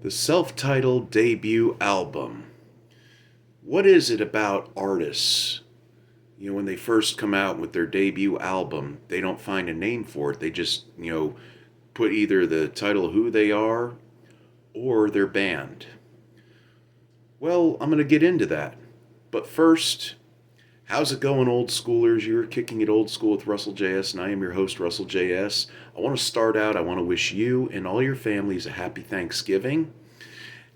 The self-titled debut album. What is it about artists? When they first come out with their debut album, they don't find a name for it. They just, put either the title of who they are or their band. Well, I'm going to get into that. But first, how's it going, old schoolers? You're kicking it old school with Russell J.S., and I am your host, Russell J.S. I want to start out, I want to wish you and all your families a happy Thanksgiving.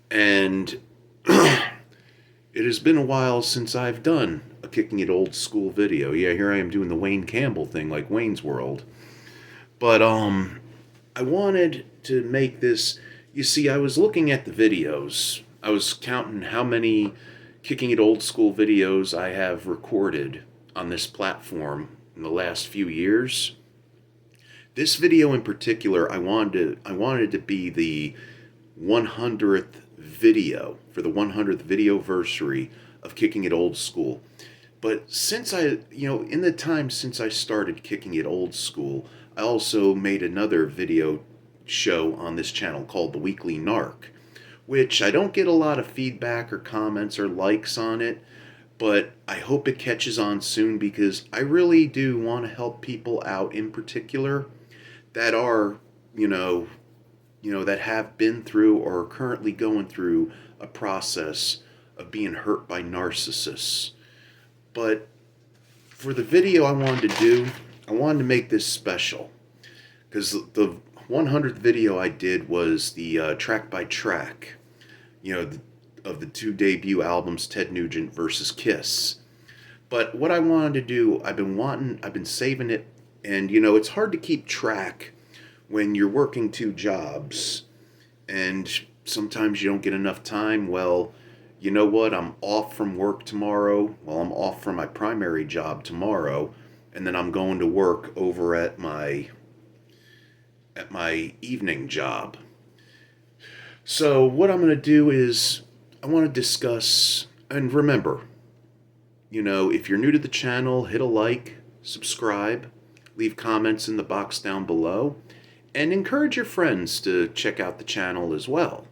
And it has been a while since I've done a Kicking It Old School video. Yeah, here I am doing the Wayne Campbell thing, like Wayne's World. But, I wanted to make this... You see, I was looking at the videos. I was counting how many Kicking It Old School videos I have recorded on this platform in the last few years. This video in particular, I wanted to be the 100th video, for the 100th videoversary of Kicking It Old School. But since in the time since I started Kicking It Old School, I also made another video show on this channel called The Weekly Narc, which I don't get a lot of feedback or comments or likes on it, but I hope it catches on soon because I really do want to help people out in particular that are, that have been through or are currently going through a process of being hurt by narcissists. But for the video I wanted to do, I wanted to make this special because the 100th video I did was the track by track, of the two debut albums, Ted Nugent versus Kiss. But what I wanted to do, I've been saving it, and it's hard to keep track when you're working two jobs, and sometimes you don't get enough time. Well, you know what? I'm off from work tomorrow. Well, I'm off from my primary job tomorrow, and then I'm going to work over at my evening job. So what I'm going to do is I want to discuss, and remember, if you're new to the channel, hit a like, subscribe, leave comments in the box down below, and encourage your friends to check out the channel as well.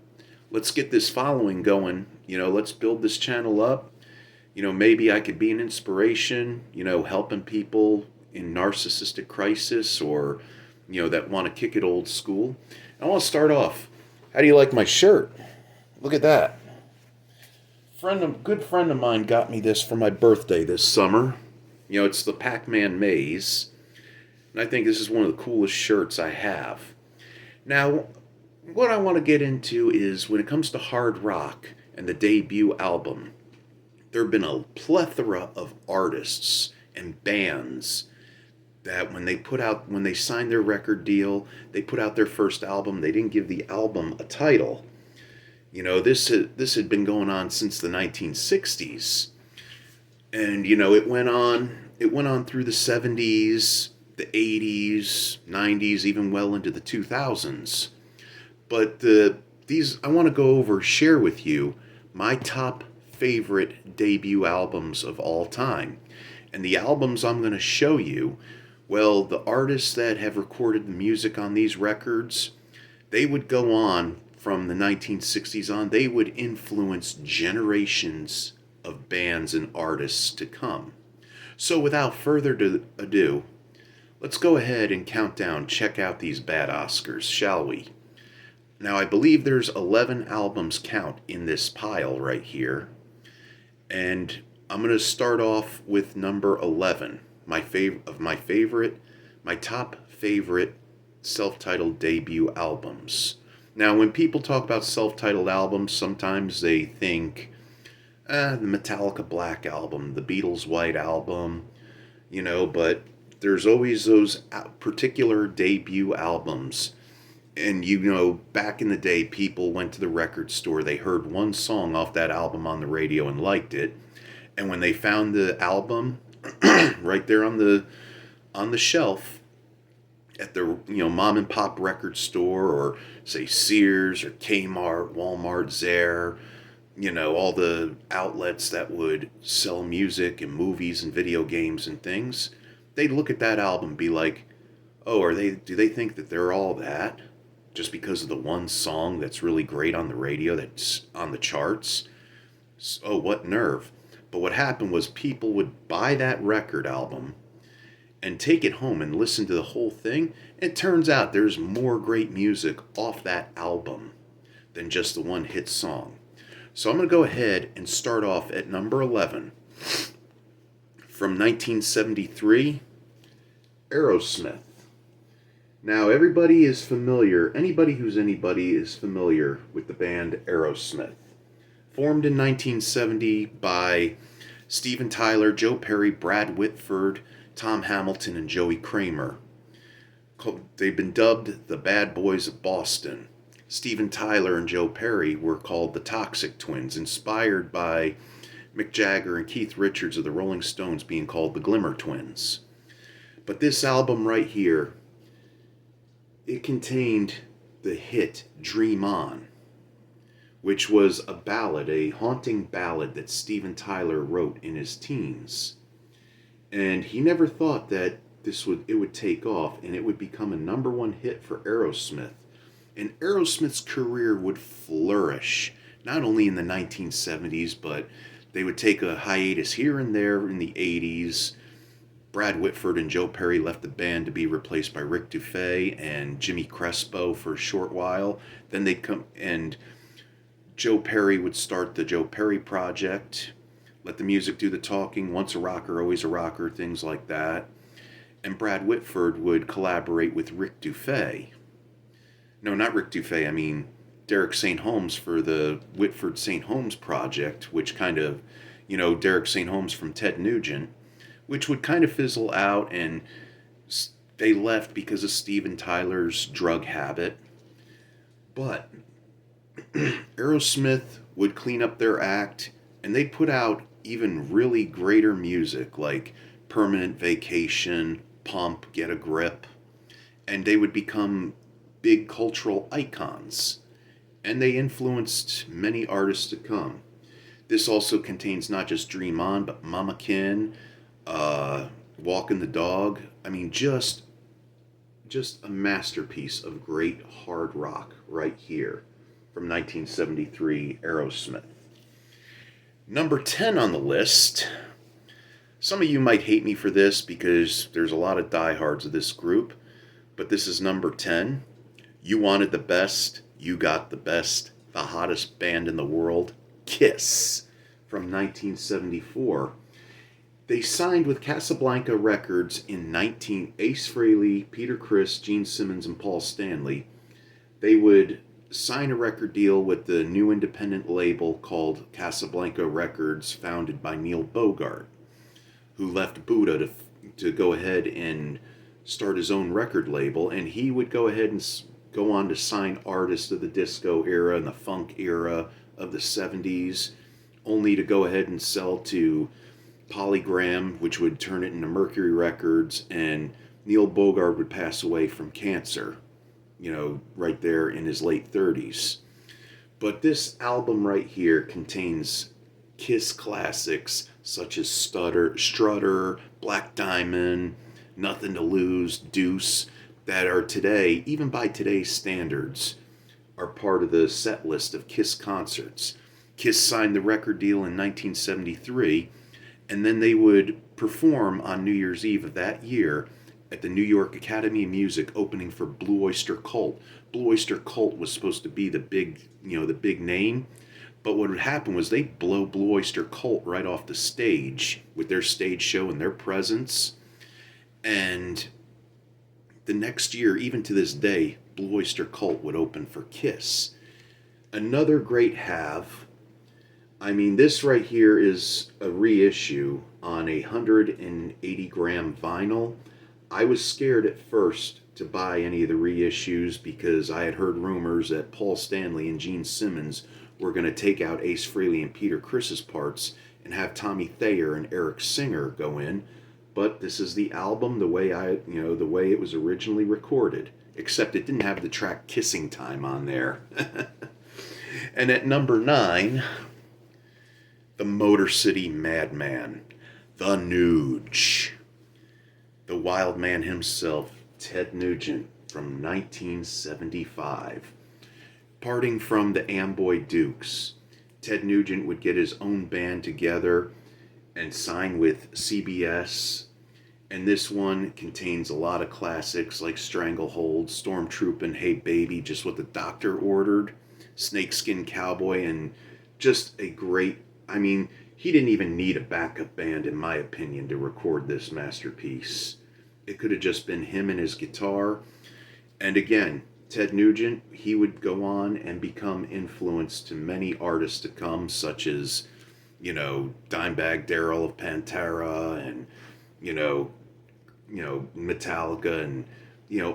Let's get this following going. Let's build this channel up. Maybe I could be an inspiration, helping people in narcissistic crisis or, that want to kick it old school. And I want to start off. How do you like my shirt? Look at that. Good friend of mine got me this for my birthday this summer. It's the Pac-Man Maze. And I think this is one of the coolest shirts I have. Now, what I want to get into is when it comes to hard rock and the debut album, there have been a plethora of artists and bands that when they signed their record deal, they put out their first album, they didn't give the album a title. This had been going on since the 1960s. And, it went on through the 70s, the 80s, 90s, even well into the 2000s. But I want to share with you my top favorite debut albums of all time. And the albums I'm going to show you, well, the artists that have recorded the music on these records, they would go on from the 1960s on, they would influence generations of bands and artists to come. So without further ado, let's go ahead and count down, check out these bad Oscars, shall we? Now, I believe there's 11 albums count in this pile right here. And I'm going to start off with number 11, my top favorite self-titled debut albums. Now, when people talk about self-titled albums, sometimes they think the Metallica Black Album, the Beatles White Album, but there's always those particular debut albums. And back in the day, people went to the record store, they heard one song off that album on the radio and liked it. And when they found the album right there on the shelf at the mom and pop record store, or say Sears or Kmart, Walmart, Zare, all the outlets that would sell music and movies and video games and things, they'd look at that album and be like, oh, do they think that they're all that? just because of the one song that's really great on the radio that's on the charts. Oh, what nerve. But what happened was people would buy that record album and take it home and listen to the whole thing. It turns out there's more great music off that album than just the one hit song. So I'm going to go ahead and start off at number 11. From 1973, Aerosmith. Now, everybody is familiar, anybody who's anybody is familiar with the band Aerosmith. Formed in 1970 by Steven Tyler, Joe Perry, Brad Whitford, Tom Hamilton, and Joey Kramer. They've been dubbed the Bad Boys of Boston. Steven Tyler and Joe Perry were called the Toxic Twins, inspired by Mick Jagger and Keith Richards of the Rolling Stones being called the Glimmer Twins. But this album right here, it contained the hit Dream On, which was a ballad, a haunting ballad that Steven Tyler wrote in his teens. And he never thought that it would take off and it would become a number one hit for Aerosmith. And Aerosmith's career would flourish, not only in the 1970s, but they would take a hiatus here and there in the 80s. Brad Whitford and Joe Perry left the band to be replaced by Rick Dufay and Jimmy Crespo for a short while. Then they'd come and Joe Perry would start the Joe Perry Project, let the music do the talking, once a rocker, always a rocker, things like that. And Brad Whitford would collaborate with Rick Dufay. No, not Rick Dufay, I mean Derek St. Holmes for the Whitford St. Holmes Project, which kind of, Derek St. Holmes from Ted Nugent, which would kind of fizzle out, and they left because of Steven Tyler's drug habit. But Aerosmith would clean up their act, and they'd put out even really greater music like Permanent Vacation, Pump, Get a Grip, and they would become big cultural icons, and they influenced many artists to come. This also contains not just Dream On, but Mama Kin, Walkin' the Dog. I mean, just a masterpiece of great hard rock right here from 1973, Aerosmith. Number 10 on the list. Some of you might hate me for this because there's a lot of diehards of this group, but this is number 10. You wanted the best, you got the best, the hottest band in the world, Kiss, from 1974. They signed with Casablanca Records in Ace Frehley, Peter Criss, Gene Simmons, and Paul Stanley. They would sign a record deal with the new independent label called Casablanca Records, founded by Neil Bogart, who left Buddha to go ahead and start his own record label, and he would go ahead and go on to sign artists of the disco era and the funk era of the 70s, only to go ahead and sell to Polygram, which would turn it into Mercury Records, and Neil Bogart would pass away from cancer, right there in his late 30s. But this album right here contains Kiss classics such as Strutter, Black Diamond, Nothing to Lose, Deuce, that are today, even by today's standards, are part of the set list of Kiss concerts. Kiss signed the record deal in 1973, and then they would perform on New Year's Eve of that year at the New York Academy of Music, opening for Blue Oyster Cult. Blue Oyster Cult was supposed to be the big name, but what would happen was they'd blow Blue Oyster Cult right off the stage with their stage show and their presence. And the next year, even to this day, Blue Oyster Cult would open for Kiss. Another great have. I mean, this right here is a reissue on a 180-gram vinyl. I was scared at first to buy any of the reissues because I had heard rumors that Paul Stanley and Gene Simmons were going to take out Ace Frehley and Peter Criss's parts and have Tommy Thayer and Eric Singer go in. But this is the album the way it was originally recorded, except it didn't have the track Kissing Time on there. And at number 9, the Motor City Madman, the Nuge, the wild man himself, Ted Nugent, from 1975. Parting from the Amboy Dukes, Ted Nugent would get his own band together and sign with CBS. And this one contains a lot of classics like Stranglehold, Stormtroopin', Hey Baby, Just What the Doctor Ordered, Snakeskin Cowboy, and just a great, I mean, he didn't even need a backup band, in my opinion, to record this masterpiece. It could have just been him and his guitar. And again, Ted Nugent, he would go on and become influence to many artists to come, such as, Dimebag Darrell of Pantera and, you know, Metallica and,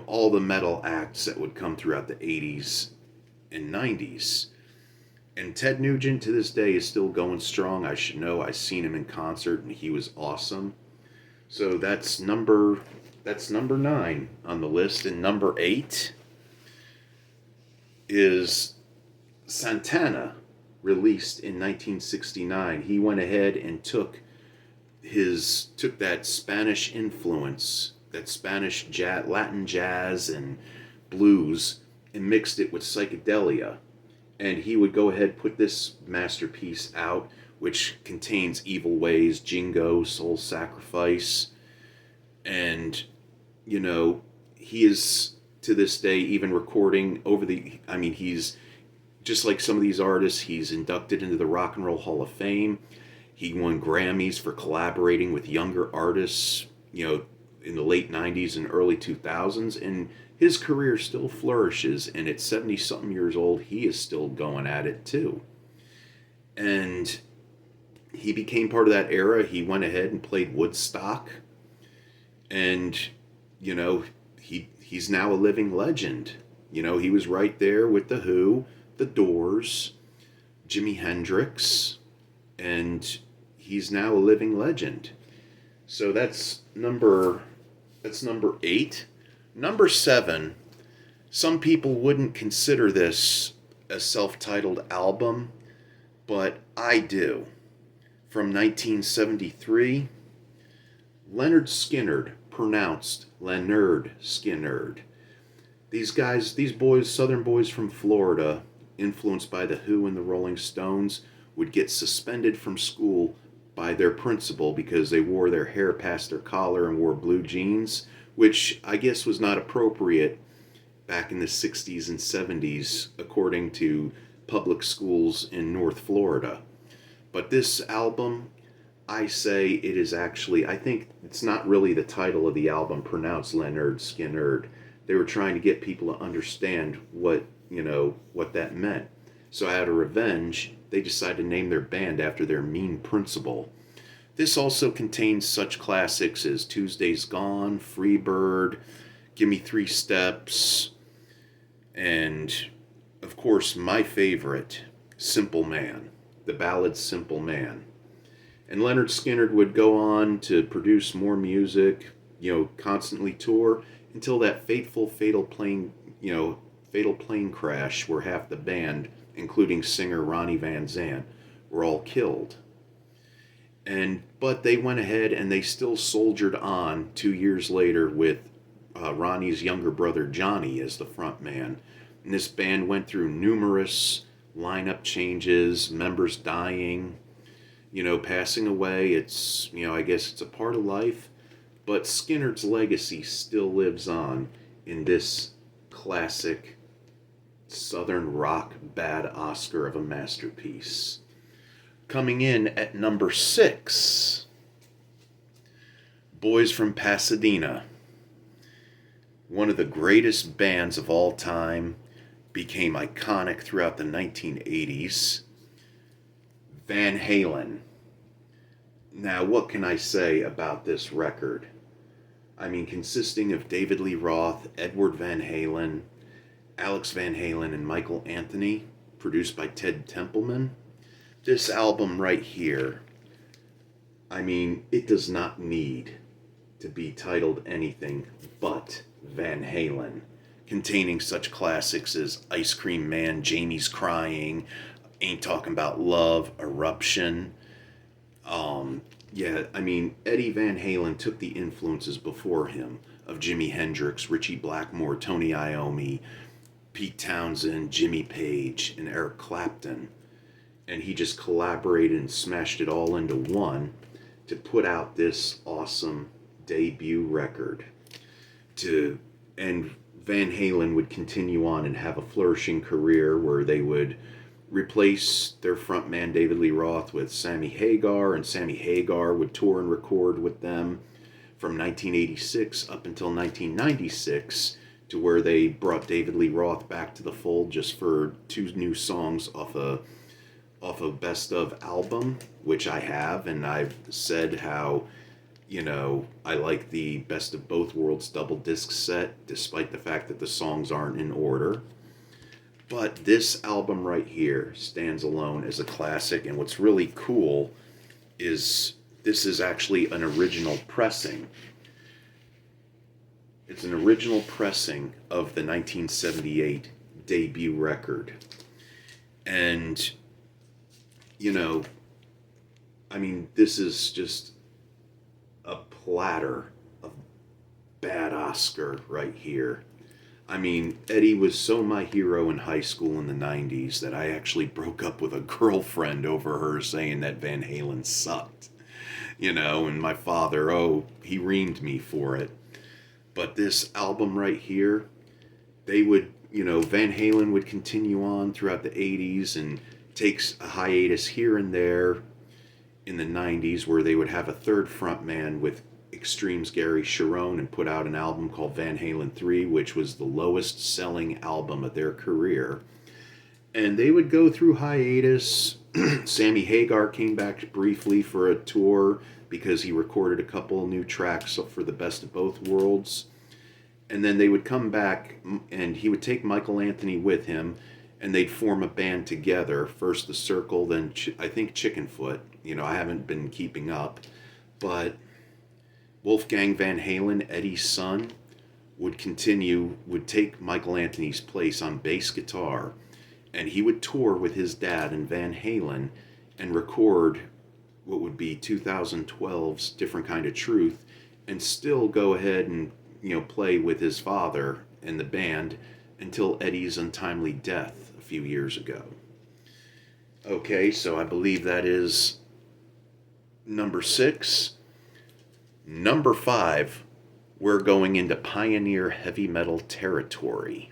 all the metal acts that would come throughout the 80s and 90s. And Ted Nugent to this day is still going strong. I should know. I've seen him in concert and he was awesome. So that's number 9 on the list. And number 8 is Santana, released in 1969. He went ahead and took that Spanish influence, that Spanish Latin jazz and blues, and mixed it with psychedelia. And he would go ahead and put this masterpiece out, which contains Evil Ways, Jingo, Soul Sacrifice. And, he is to this day even recording he's just like some of these artists, he's inducted into the Rock and Roll Hall of Fame. He won Grammys for collaborating with younger artists, in the late 90s and early 2000s. And his career still flourishes. And at 70-something years old, he is still going at it too. And he became part of that era. He went ahead and played Woodstock. And, he's now a living legend. He was right there with The Who, The Doors, Jimi Hendrix, and he's now a living legend. So that's number 8. Number 7, some people wouldn't consider this a self-titled album, but I do. From 1973, Leonard Skinner, pronounced Leonard Skinner. These boys, Southern boys from Florida, influenced by The Who and the Rolling Stones, would get suspended from school by their principal because they wore their hair past their collar and wore blue jeans, which I guess was not appropriate back in the 60s and 70s, according to public schools in North Florida. But this album, I say it is actually, I think it's not really the title of the album pronounced Leonard Skinner. They were trying to get people to understand what that meant. So out of revenge, they decided to name their band after their mean principal. This also contains such classics as Tuesday's Gone, Freebird, Gimme 3 Steps, and of course my favorite, Simple Man, the ballad Simple Man. And Leonard Skinner would go on to produce more music, constantly tour until that fatal plane crash where half the band, including singer Ronnie Van Zant, were all killed. But they went ahead and they still soldiered on 2 years later with Ronnie's younger brother Johnny as the front man. And this band went through numerous lineup changes, members dying, passing away. It's, I guess it's a part of life. But Skinner's legacy still lives on in this classic Southern rock bad Oscar of a masterpiece. Coming in at number 6, Boys from Pasadena. One of the greatest bands of all time, became iconic throughout the 1980s. Van Halen. Now, what can I say about this record? Consisting of David Lee Roth, Edward Van Halen, Alex Van Halen, and Michael Anthony, produced by Ted Templeman. This album right here, it does not need to be titled anything but Van Halen, containing such classics as Ice Cream Man, Jamie's Crying, Ain't Talking About Love, Eruption. Eddie Van Halen took the influences before him of Jimi Hendrix, Richie Blackmore, Tony Iommi, Pete Townsend, Jimmy Page, and Eric Clapton. And he just collaborated and smashed it all into one to put out this awesome debut record. And Van Halen would continue on and have a flourishing career where they would replace their frontman David Lee Roth with Sammy Hagar, and Sammy Hagar would tour and record with them from 1986 up until 1996, to where they brought David Lee Roth back to the fold just for 2 new songs off a best of album, which I have, and I've said how, I like the Best of Both Worlds double disc set, despite the fact that the songs aren't in order. But this album right here stands alone as a classic, and what's really cool is this is actually an original pressing. It's an original pressing of the 1978 debut record. And, this is just a platter of bad Oscar right here. Eddie was so my hero in high school in the 90s that I actually broke up with a girlfriend over her saying that Van Halen sucked. And my father, he reamed me for it. But this album right here, they would, Van Halen would continue on throughout the 80s and takes a hiatus here and there in the 90s, where they would have a third frontman with Extreme's Gary Cherone and put out an album called Van Halen 3, which was the lowest selling album of their career. And they would go through hiatus. Sammy Hagar came back briefly for a tour because he recorded a couple new tracks for the Best of Both Worlds. And then they would come back, and he would take Michael Anthony with him, and they'd form a band together. First The Circle, then I think Chickenfoot. I haven't been keeping up. But Wolfgang Van Halen, Eddie's son, would take Michael Anthony's place on bass guitar, and he would tour with his dad and Van Halen and record what would be 2012's Different Kind of Truth, and still go ahead and play with his father and the band until Eddie's untimely death a few years ago. Okay, so I believe that is number 6. Number 5, we're going into pioneer heavy metal territory.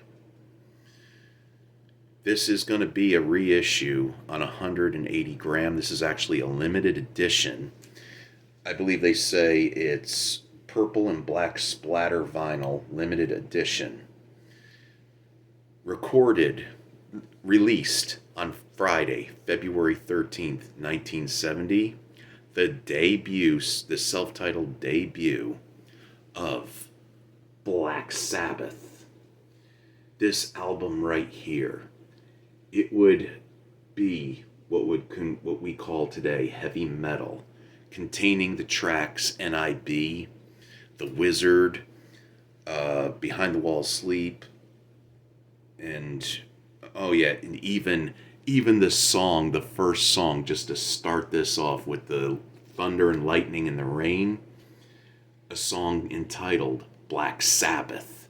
This is going to be a reissue on 180 gram. This is actually a limited edition. I believe they say it's purple and black splatter vinyl limited edition. Released on Friday, February 13th, 1970. The self-titled debut of Black Sabbath. This album right here, it would be what we call today heavy metal, containing the tracks N.I.B., The Wizard, Behind the Wall Sleep, and even the song, the first song, just to start this off with the thunder and lightning and the rain, a song entitled Black Sabbath.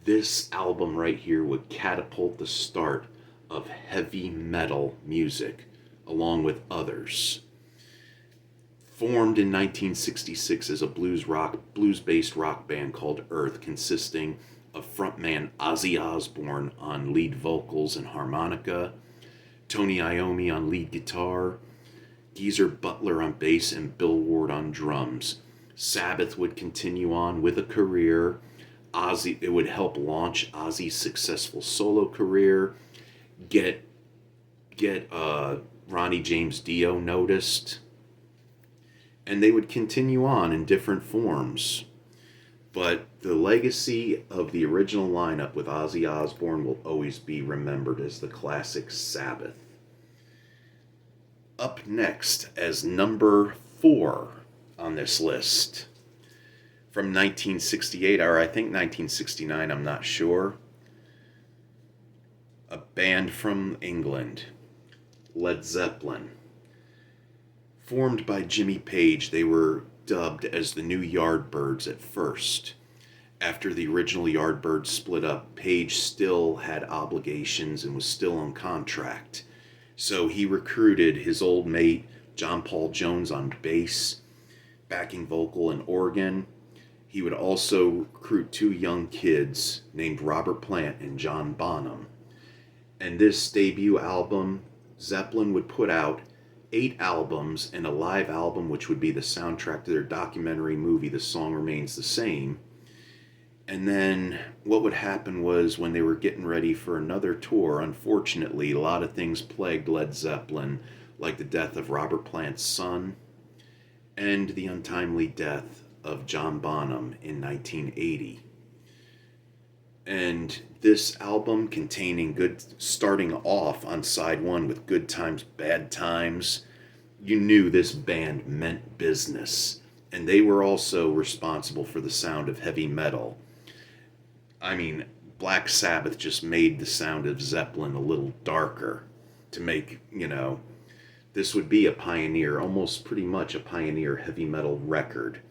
This album right here would catapult the start of heavy metal music, along with others. Formed in 1966 as a blues-based rock band called Earth, consisting of frontman Ozzy Osbourne on lead vocals and harmonica, Tony Iommi on lead guitar, Geezer Butler on bass, and Bill Ward on drums. Sabbath would continue on with a career. It would help launch Ozzy's successful solo career, get Ronnie James Dio noticed, and they would continue on in different forms. But the legacy of the original lineup with Ozzy Osbourne will always be remembered as the classic Sabbath. Up next, as number 4 on this list, from 1968, or I think 1969, I'm not sure, a band from England, Led Zeppelin. Formed by Jimmy Page, they were dubbed as the New Yardbirds at first. After the original Yardbirds split up, Page still had obligations and was still on contract. So he recruited his old mate, John Paul Jones, on bass, backing vocal, and organ. He would also recruit two young kids named Robert Plant and John Bonham. And this debut album, Zeppelin would put out 8 albums and a live album, which would be the soundtrack to their documentary movie, The Song Remains the Same. And then what would happen was when they were getting ready for another tour, unfortunately, a lot of things plagued Led Zeppelin, like the death of Robert Plant's son and the untimely death of John Bonham in 1980. And this album starting off on side 1 with Good Times, Bad Times, you knew this band meant business. And they were also responsible for the sound of heavy metal. I mean, Black Sabbath just made the sound of Zeppelin a little darker to make, this would be a pioneer, almost pretty much a pioneer heavy metal record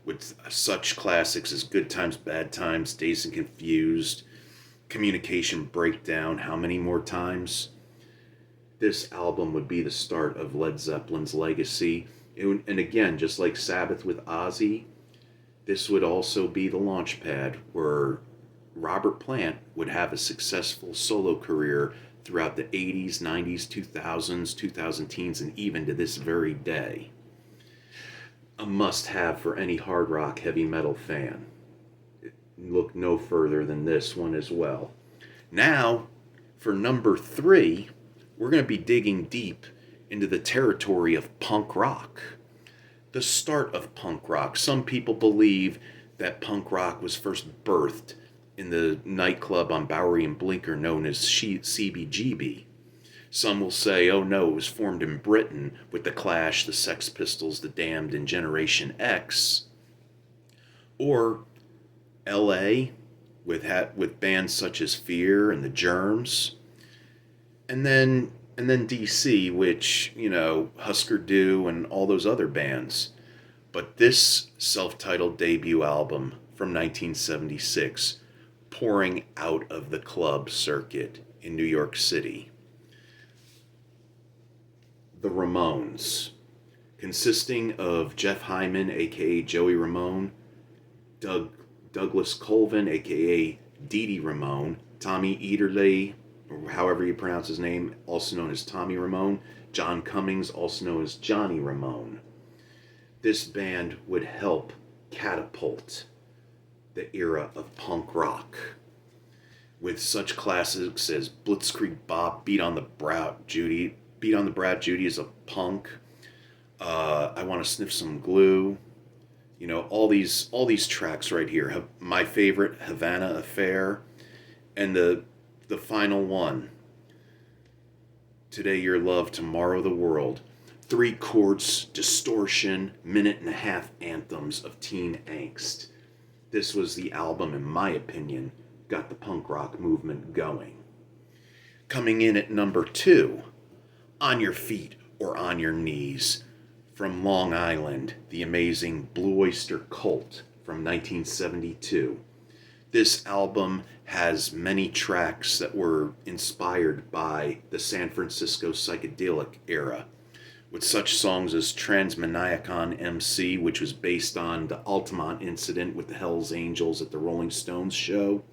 with such classics as Good Times, Bad Times, Dazed and Confused, Communication Breakdown, How Many More Times. This album would be the start of Led Zeppelin's legacy. And again, just like Sabbath with Ozzy, this would also be the launch pad where Robert Plant would have a successful solo career throughout the 80s, 90s, 2000s, 2010s, and even to this very day. A must-have for any hard rock heavy metal fan. Look no further than this one as well. Now, for number 3, we're going to be digging deep into the territory of punk rock. The start of punk rock. Some people believe that punk rock was first birthed in the nightclub on Bowery and Blinker known as CBGB. Some will say, oh no, it was formed in Britain with the Clash, the Sex Pistols, the Damned, and Generation X. Or LA with bands such as Fear and the Germs. And then DC, which, Husker Du and all those other bands. But this self-titled debut album from 1976, pouring out of the club circuit in New York City. The Ramones, consisting of Jeff Hyman, a.k.a. Joey Ramone, Douglas Colvin, a.k.a. Dee Dee Ramone, Tommy Ederle, or however you pronounce his name, also known as Tommy Ramone, John Cummings, also known as Johnny Ramone. This band would help catapult the era of punk rock with such classics as Blitzkrieg Bop, Beat on the Brat Judy is a punk, I Want to Sniff Some Glue, all these tracks right here. My favorite, Havana Affair, and the final one, Today Your Love, Tomorrow the World. 3 chords, distortion, minute-and-a-half anthems of teen angst. This was the album, in my opinion, got the punk rock movement going. Coming in at number 2, On Your Feet or On Your Knees, from Long Island, the amazing Blue Oyster Cult from 1972. This album has many tracks that were inspired by the San Francisco psychedelic era, with such songs as Transmaniacon MC, which was based on the Altamont incident with the Hells Angels at the Rolling Stones show.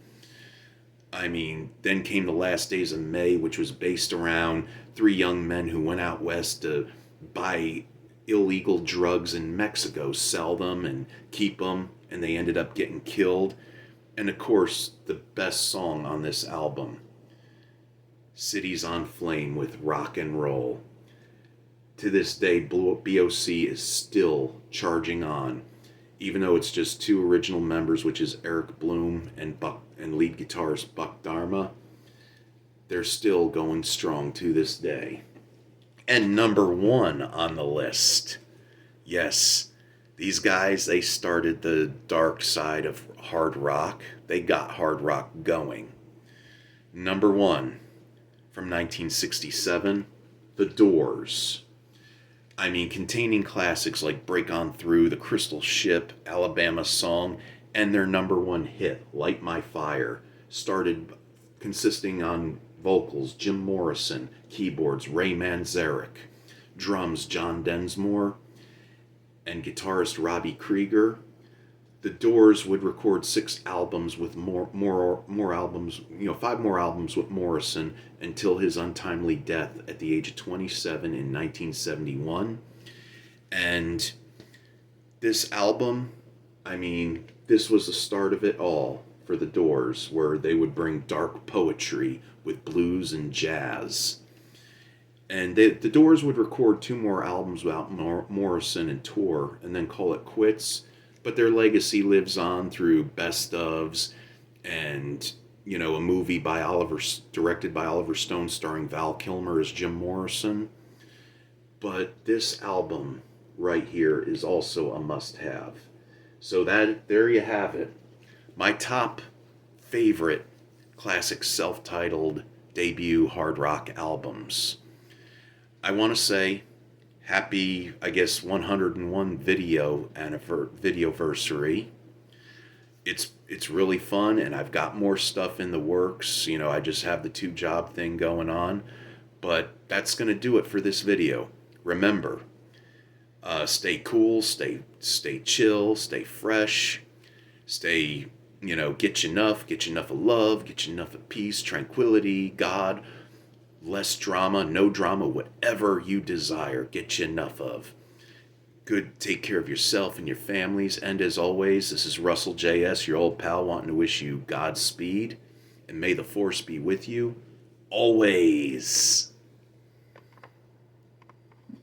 Then came The Last Days of May, which was based around 3 young men who went out west to buy illegal drugs in Mexico, sell them and keep them, and they ended up getting killed. And of course, the best song on this album, Cities on Flame with Rock and Roll. To this day, BOC is still charging on, even though it's just 2 original members, which is Eric Bloom and lead guitarist Buck Dharma. They're still going strong to this day. And number 1 on the list, yes, these guys, they started the dark side of hard rock. They got hard rock going. Number 1, from 1967, The Doors. Containing classics like Break On Through, The Crystal Ship, Alabama Song, and their number one hit, Light My Fire, started consisting on vocals Jim Morrison, keyboards Ray Manzarek, drums John Densmore, and guitarist Robbie Krieger. The Doors would record 6 albums with more albums, 5 more albums with Morrison until his untimely death at the age of 27 in 1971. And this album, this was the start of it all for the Doors, where they would bring dark poetry with blues and jazz. And the Doors would record 2 more albums without Morrison and tour, and then call it quits. But their legacy lives on through best ofs and, a movie directed by Oliver Stone starring Val Kilmer as Jim Morrison. But this album right here is also a must-have. So there you have it. My top favorite classic self-titled debut hard rock albums. I want to say happy, 101 videoversary. It's really fun, and I've got more stuff in the works. I just have the 2-job thing going on. But that's going to do it for this video. Remember, stay cool, stay chill, stay fresh, get you enough of love, get you enough of peace, tranquility, God, less drama, no drama, whatever you desire, get you enough of. Good, take care of yourself and your families, and as always, this is Russell J.S., your old pal, wanting to wish you Godspeed, and may the force be with you always.